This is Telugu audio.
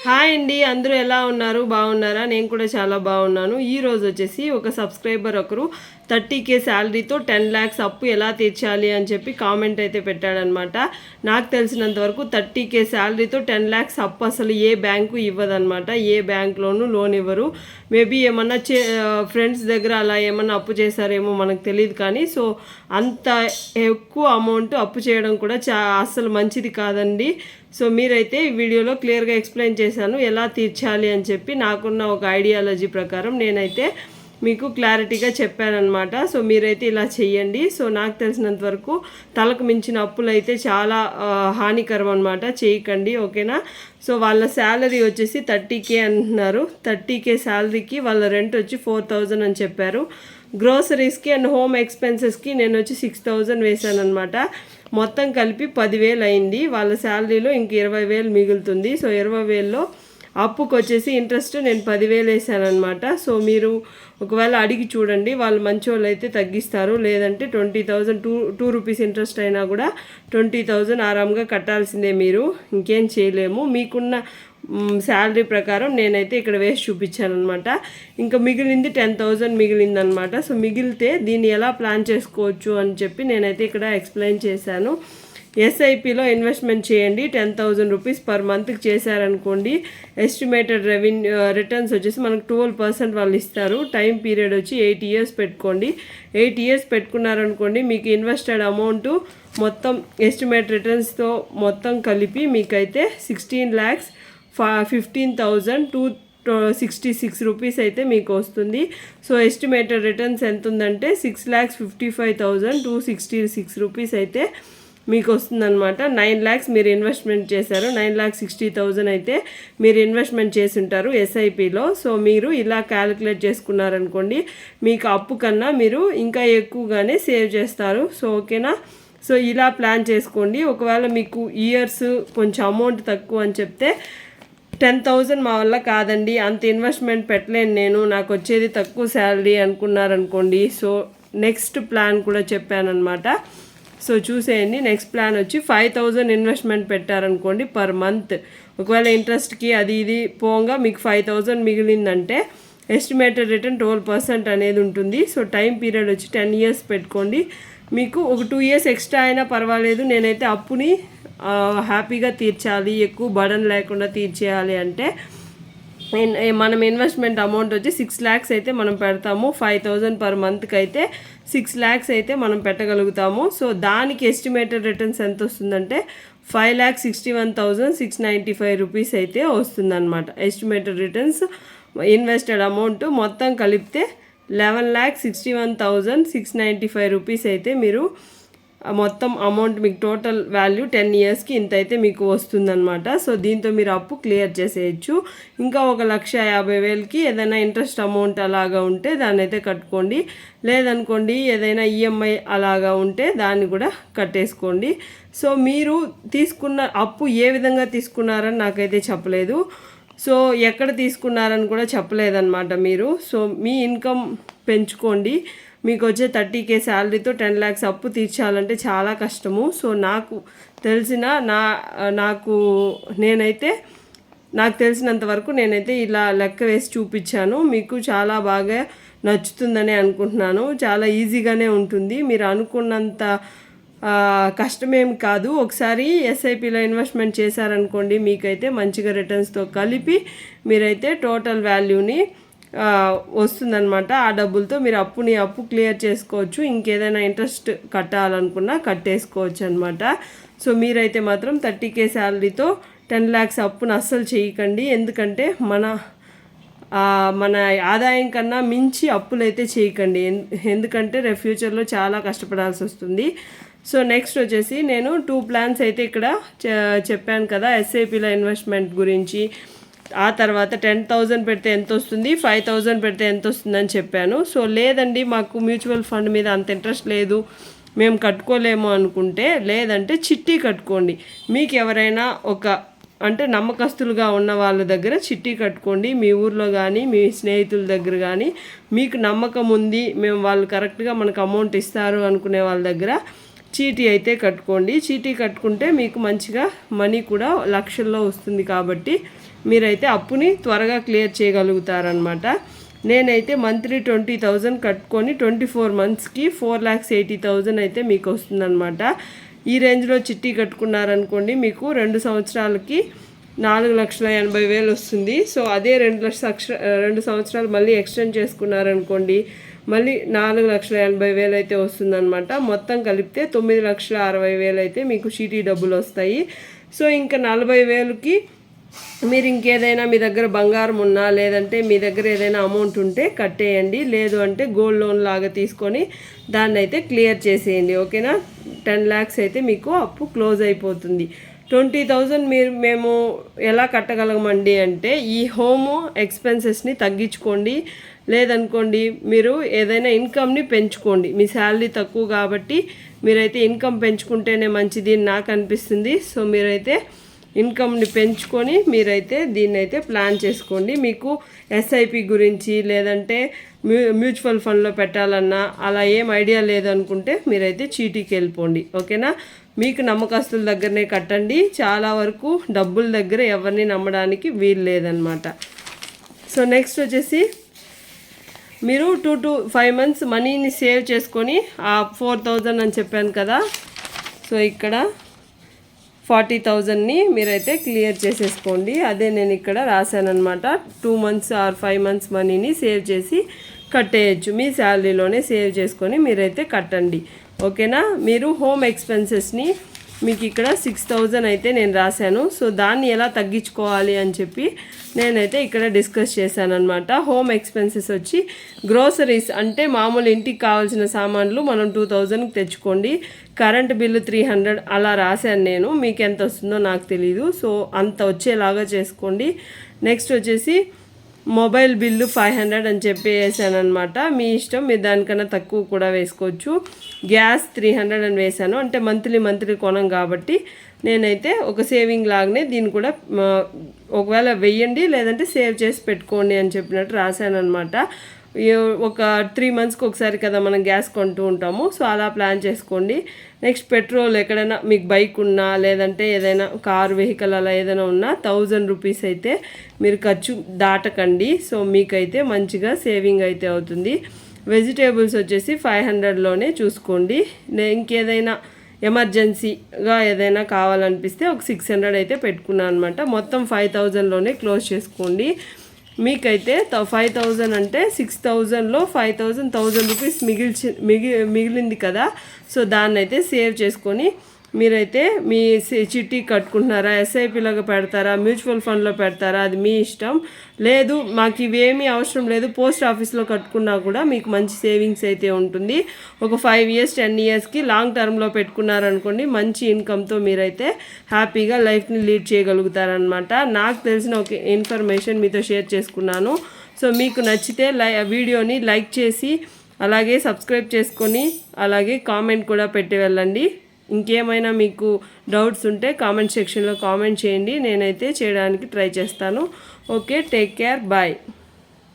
హాయ్ అండి, అందరూ ఎలా ఉన్నారు? బాగున్నారా? నేను కూడా చాలా బాగున్నాను. ఈరోజు వచ్చేసి ఒక సబ్స్క్రైబర్ ఒకరు 30K శాలరీతో 10 lakhs అప్పు ఎలా తీర్చాలి అని చెప్పి కామెంట్ అయితే పెట్టాడనమాట. నాకు తెలిసినంత వరకు 30K శాలరీతో 10 lakhs అప్పు అసలు ఏ బ్యాంకు ఇవ్వదనమాట. ఏ బ్యాంక్లోనూ లోన్ ఇవ్వరు. మేబీ ఏమన్నా ఫ్రెండ్స్ దగ్గర అలా ఏమన్నా అప్పు చేశారేమో మనకు తెలియదు. కానీ సో అంత ఎక్కువ అమౌంట్ అప్పు చేయడం కూడా అస్సలు మంచిది కాదండి. సో మీరైతే ఈ వీడియోలో క్లియర్గా ఎక్స్ప్లెయిన్ చేశాను ఎలా తీర్చాలి అని చెప్పి. నాకున్న ఒక ఐడియాలజీ ప్రకారం నేనైతే మీకు క్లారిటీగా చెప్పానన్నమాట. సో మీరైతే ఇలా చెయ్యండి. సో నాకు తెలిసినంత వరకు తలకు మించిన అప్పులు అయితే చాలా హానికరం అనమాట, చేయకండి, ఓకేనా. సో వాళ్ళ శాలరీ వచ్చేసి 30K అంటున్నారు. 30K శాలరీకి వాళ్ళ రెంట్ వచ్చి 4,000 అని చెప్పారు. గ్రోసరీస్కి అండ్ హోమ్ ఎక్స్పెన్సెస్కి నేను వచ్చి 6,000 వేసాను అనమాట. మొత్తం కలిపి 10,000 అయింది. వాళ్ళ శాలరీలో ఇంక 20,000 మిగులుతుంది. సో 20,000లో అప్పుకు వచ్చేసి ఇంట్రెస్ట్ నేను 10,000 వేసాను అనమాట. సో మీరు ఒకవేళ అడిగి చూడండి, వాళ్ళు మంచి వాళ్ళు అయితే తగ్గిస్తారు. లేదంటే 20,000 టూ రూపీస్ ఇంట్రెస్ట్ అయినా కూడా 20,000 ఆరాంగా కట్టాల్సిందే. మీరు ఇంకేం చేయలేము. మీకున్న శాలరీ ప్రకారం నేనైతే ఇక్కడ వేసి చూపించాను అనమాట. ఇంకా మిగిలింది 10,000 మిగిలిందనమాట. సో మిగిలితే దీన్ని ఎలా ప్లాన్ చేసుకోవచ్చు అని చెప్పి నేనైతే ఇక్కడ ఎక్స్ప్లెయిన్ చేశాను. ఎస్ఐపిలో ఇన్వెస్ట్మెంట్ చేయండి. 10,000 రూపీస్ పర్ మంత్కి చేశారనుకోండి, ఎస్టిమేటెడ్ రిటర్న్స్ వచ్చేసి మనకు 12% వాళ్ళు ఇస్తారు. టైం పీరియడ్ వచ్చి 8 years పెట్టుకోండి. 8 years పెట్టుకున్నారనుకోండి, మీకు ఇన్వెస్టెడ్ అమౌంట్ మొత్తం ఎస్టిమేట్ రిటర్న్స్తో మొత్తం కలిపి మీకైతే 16,15,266 రూపీస్ అయితే మీకు వస్తుంది. సో ఎస్టిమేటెడ్ రిటర్న్స్ ఎంత ఉందంటే 6,55,266 రూపీస్ అయితే మీకు వస్తుందన్నమాట. 9 lakhs మీరు ఇన్వెస్ట్మెంట్ చేశారు. 9,60,000 అయితే మీరు ఇన్వెస్ట్మెంట్ చేసి ఉంటారు ఎస్ఐపిలో. సో మీరు ఇలా క్యాలిక్యులేట్ చేసుకున్నారనుకోండి, మీకు అప్పు కన్నా మీరు ఇంకా ఎక్కువగానే సేవ్ చేస్తారు. సో ఓకేనా. సో ఇలా ప్లాన్ చేసుకోండి. ఒకవేళ మీకు ఇయర్స్ కొంచెం అమౌంట్ తక్కువ అని చెప్తే 10,000 మా వల్ల కాదండి, అంత ఇన్వెస్ట్మెంట్ పెట్టలేను నేను, నాకు వచ్చేది తక్కువ శాలరీ అనుకున్నారనుకోండి, సో నెక్స్ట్ ప్లాన్ కూడా చెప్పానమాట. సో చూసేయండి. నెక్స్ట్ ప్లాన్ వచ్చి 5,000 ఇన్వెస్ట్మెంట్ పెట్టారనుకోండి పర్ మంత్. ఒకవేళ ఇంట్రెస్ట్కి అది ఇది పోగా మీకు 5,000 మిగిలిందంటే ఎస్టిమేటెడ్ రిటర్న్ 12% అనేది ఉంటుంది. సో టైం పీరియడ్ వచ్చి 10 years పెట్టుకోండి. మీకు ఒక 2 years ఎక్స్ట్రా అయినా పర్వాలేదు. నేనైతే అప్పుని హ్యాపీగా తీర్చాలి, ఎక్కువ బర్డన్ లేకుండా తీర్చేయాలి అంటే మనం ఇన్వెస్ట్మెంట్ అమౌంట్ వచ్చి 6 lakhs అయితే మనం పెడతాము. 5,000 పర్ మంత్కి అయితే 6 lakhs అయితే మనం పెట్టగలుగుతాము. సో దానికి ఎస్టిమేటెడ్ రిటర్న్స్ ఎంత వస్తుందంటే 5,61,695 రూపీస్ అయితే వస్తుందన్నమాట. ఎస్టిమేటెడ్ రిటర్న్స్ ఇన్వెస్టెడ్ అమౌంట్ మొత్తం కలిపితే 11,61,695 రూపీస్ అయితే మీరు మొత్తం అమౌంట్ మీకు టోటల్ వాల్యూ 10 yearsకి ఇంత అయితే మీకు వస్తుందన్నమాట. సో దీంతో మీరు అప్పు క్లియర్ చేసేయచ్చు. ఇంకా 1,50,000కి ఏదైనా ఇంట్రెస్ట్ అమౌంట్ అలాగా ఉంటే దాన్ని అయితే కట్టుకోండి. లేదనుకోండి ఏదైనా ఈఎంఐ అలాగా ఉంటే దాన్ని కూడా కట్టేసుకోండి. సో మీరు తీసుకున్న అప్పు ఏ విధంగా తీసుకున్నారని నాకైతే చెప్పలేదు. సో ఎక్కడ తీసుకున్నారని కూడా చెప్పలేదన్నమాట మీరు. సో మీ ఇన్కమ్ పెంచుకోండి. మీకు వచ్చే 30K శాలరీతో 10 lakhs అప్పు తీర్చాలంటే చాలా కష్టము. సో నాకు తెలిసినంత వరకు నేనైతే ఇలా లెక్క వేసి చూపించాను. మీకు చాలా బాగా నచ్చుతుందని అనుకుంటున్నాను. చాలా ఈజీగానే ఉంటుంది. మీరు అనుకున్నంత కష్టమేమి కాదు. ఒకసారి ఎస్ఐపిలో ఇన్వెస్ట్మెంట్ చేశారనుకోండి, మీకైతే మంచిగా రిటర్న్స్తో కలిపి మీరైతే టోటల్ వాల్యూని వస్తుందన్నమాట. ఆ డబ్బులతో మీరు అప్పు క్లియర్ చేసుకోవచ్చు. ఇంకేదైనా ఇంట్రెస్ట్ కట్టాలనుకున్నా కట్టేసుకోవచ్చు అనమాట. సో మీరైతే మాత్రం 30K శాలరీతో 10 lakhs అప్పును అస్సలు చేయకండి. ఎందుకంటే మన ఆదాయం కన్నా మించి అప్పులు అయితే చేయకండి. ఎందుకంటే రేపు ఫ్యూచర్లో చాలా కష్టపడాల్సి వస్తుంది. సో నెక్స్ట్ వచ్చేసి నేను 2 plans అయితే ఇక్కడ చెప్పాను కదా, ఎస్ఐపిలో ఇన్వెస్ట్మెంట్ గురించి. ఆ తర్వాత 10,000 పెడితే ఎంత వస్తుంది, 5,000 పెడితే ఎంత వస్తుందని చెప్పాను. సో లేదండి మాకు మ్యూచువల్ ఫండ్ మీద అంత ఇంట్రెస్ట్ లేదు, మేము కట్టుకోలేము అనుకుంటే, లేదంటే చిట్టి కట్టుకోండి. మీకు ఎవరైనా అంటే నమ్మకస్తులుగా ఉన్న వాళ్ళ దగ్గర చిట్టి కట్టుకోండి. మీ ఊర్లో కానీ మీ స్నేహితుల దగ్గర కానీ మీకు నమ్మకం ఉంది, వాళ్ళు కరెక్ట్గా మనకు అమౌంట్ ఇస్తారు అనుకునే వాళ్ళ దగ్గర చీటీ అయితే కట్టుకోండి. చీటీ కట్టుకుంటే మీకు మంచిగా మనీ కూడా లక్షల్లో వస్తుంది. కాబట్టి మీరైతే అప్పుని త్వరగా క్లియర్ చేయగలుగుతారనమాట. నేనైతే మంత్లీ 20,000 కట్టుకొని 24 మంత్స్కి 4,80,000 అయితే మీకు వస్తుందన్నమాట. ఈ రేంజ్లో చిట్టి కట్టుకున్నారనుకోండి మీకు 2 సంవత్సరాలకి 4,80,000 వస్తుంది. సో అదే 2 సంవత్సరాలు మళ్ళీ ఎక్స్టెండ్ చేసుకున్నారనుకోండి మళ్ళీ 4,80,000 అయితే వస్తుందన్నమాట. మొత్తం కలిపితే 9,60,000 అయితే మీకు చీటీ డబ్బులు వస్తాయి. సో ఇంకా 40,000కి మీరు ఇంకేదైనా మీ దగ్గర బంగారం ఉన్నా లేదంటే మీ దగ్గర ఏదైనా అమౌంట్ ఉంటే కట్టేయండి. లేదు అంటే గోల్డ్ లోన్ లాగా తీసుకొని దాన్ని అయితే క్లియర్ చేసేయండి. ఓకేనా, 10 lakhs అయితే మీకు అప్పు క్లోజ్ అయిపోతుంది. 20,000 మేము ఎలా కట్టగలమండి అంటే ఈ హోమ్ ఎక్స్పెన్సెస్ని తగ్గించుకోండి. లేదనుకోండి మీరు ఏదైనా ఇన్కమ్ని పెంచుకోండి. మీ శాలరీ తక్కువ కాబట్టి మీరైతే ఇన్కమ్ పెంచుకుంటేనే మంచిది నాకు అనిపిస్తుంది. సో మీరైతే ఇన్కమ్ని పెంచుకొని మీరైతే దీన్ని అయితే ప్లాన్ చేసుకోండి. మీకు ఎస్ఐపి గురించి లేదంటే మ్యూచువల్ ఫండ్లో పెట్టాలన్నా అలా ఏం ఐడియా లేదనుకుంటే మీరైతే చీటీకి వెళ్ళిపోండి. ఓకేనా, మీకు నమ్మకస్తుల దగ్గరనే కట్టండి. చాలా వరకు డబ్బుల దగ్గర ఎవరిని నమ్మడానికి వీలు లేదనమాట. సో నెక్స్ట్ వచ్చేసి మీరు 2 to 5 months మనీని సేవ్ చేసుకొని ఆ 4,000 అని చెప్పాను కదా, సో ఇక్కడ 40,000ని మీరైతే క్లియర్ చేసేసుకోండి. అదే నేను ఇక్కడ రాశాను అనమాట. 2 months or 5 months మనీని సేవ్ చేసి కట్టేయచ్చు. మీ శాలరీలోనే సేవ్ చేసుకొని మీరైతే కట్టండి. ఓకేనా, మీరు హోమ్ ఎక్స్పెన్సెస్ని మీకు ఇక్కడ 6,000 అయితే నేను రాశాను. సో దాన్ని ఎలా తగ్గించుకోవాలి అని చెప్పి నేనైతే ఇక్కడ డిస్కస్ చేశాను అనమాట. హోమ్ ఎక్స్పెన్సెస్ వచ్చి గ్రోసరీస్ అంటే మామూలు ఇంటికి కావాల్సిన సామాన్లు మనం 2,000కి తెచ్చుకోండి. కరెంట్ బిల్లు 300 అలా రాశాను నేను. మీకు ఎంత వస్తుందో నాకు తెలీదు. సో అంత వచ్చేలాగా చేసుకోండి. నెక్స్ట్ వచ్చేసి మొబైల్ బిల్లు 500 అని చెప్పి వేసాను అనమాట. మీ ఇష్టం, మీరు దానికన్నా తక్కువ కూడా వేసుకోవచ్చు. గ్యాస్ 300 అని వేసాను. అంటే మంత్లీ కొనం కాబట్టి నేనైతే ఒక సేవింగ్ లాగానే దీన్ని కూడా ఒకవేళ వెయ్యండి లేదంటే సేవ్ చేసి పెట్టుకోండి అని చెప్పినట్టు రాశాను అనమాట. ఒక 3 monthsకి ఒకసారి కదా మనం గ్యాస్ కొంటూ ఉంటాము. సో అలా ప్లాన్ చేసుకోండి. నెక్స్ట్ పెట్రోల్ ఎక్కడైనా మీకు బైక్ ఉన్నా లేదంటే ఏదైనా కారు వెహికల్ అలా ఏదైనా ఉన్నా 1,000 రూపీస్ అయితే మీరు ఖర్చు దాటకండి. సో మీకైతే మంచిగా సేవింగ్ అయితే అవుతుంది. వెజిటేబుల్స్ వచ్చేసి 500లోనే చూసుకోండి. ఇంకేదైనా ఎమర్జెన్సీగా ఏదైనా కావాలనిపిస్తే ఒక 600 అయితే పెట్టుకున్నాను అనమాట. మొత్తం 5,000లోనే క్లోజ్ చేసుకోండి. మీకైతే 5,000 అంటే 6,000లో 5,000 1,000 రూపీస్ మిగిలింది కదా. సో దాన్ని అయితే సేవ్ చేసుకొని మీరైతే మీ చిట్టి కట్టుకుంటున్నారా, ఎస్ఐపిలాగా పెడతారా, మ్యూచువల్ ఫండ్లో పెడతారా, అది మీ ఇష్టం. లేదు మాకు ఇవేమీ అవసరం లేదు, పోస్ట్ ఆఫీస్లో కట్టుకున్నా కూడా మీకు మంచి సేవింగ్స్ అయితే ఉంటుంది. ఒక 5 years 10 yearsకి లాంగ్ టర్మ్లో పెట్టుకున్నారనుకోండి మంచి ఇన్కమ్తో మీరైతే హ్యాపీగా లైఫ్ని లీడ్ చేయగలుగుతారనమాట. నాకు తెలిసిన ఒక ఇన్ఫర్మేషన్ మీతో షేర్ చేసుకున్నాను. సో మీకు నచ్చితే వీడియోని లైక్ చేసి అలాగే సబ్స్క్రైబ్ చేసుకొని అలాగే కామెంట్ కూడా పెట్టి వెళ్ళండి. ఇంకేమైనా మీకు డౌట్స్ ఉంటే కామెంట్ సెక్షన్లో కామెంట్ చేయండి. నేనైతే చేయడానికి ట్రై చేస్తాను. Okay, take care, bye.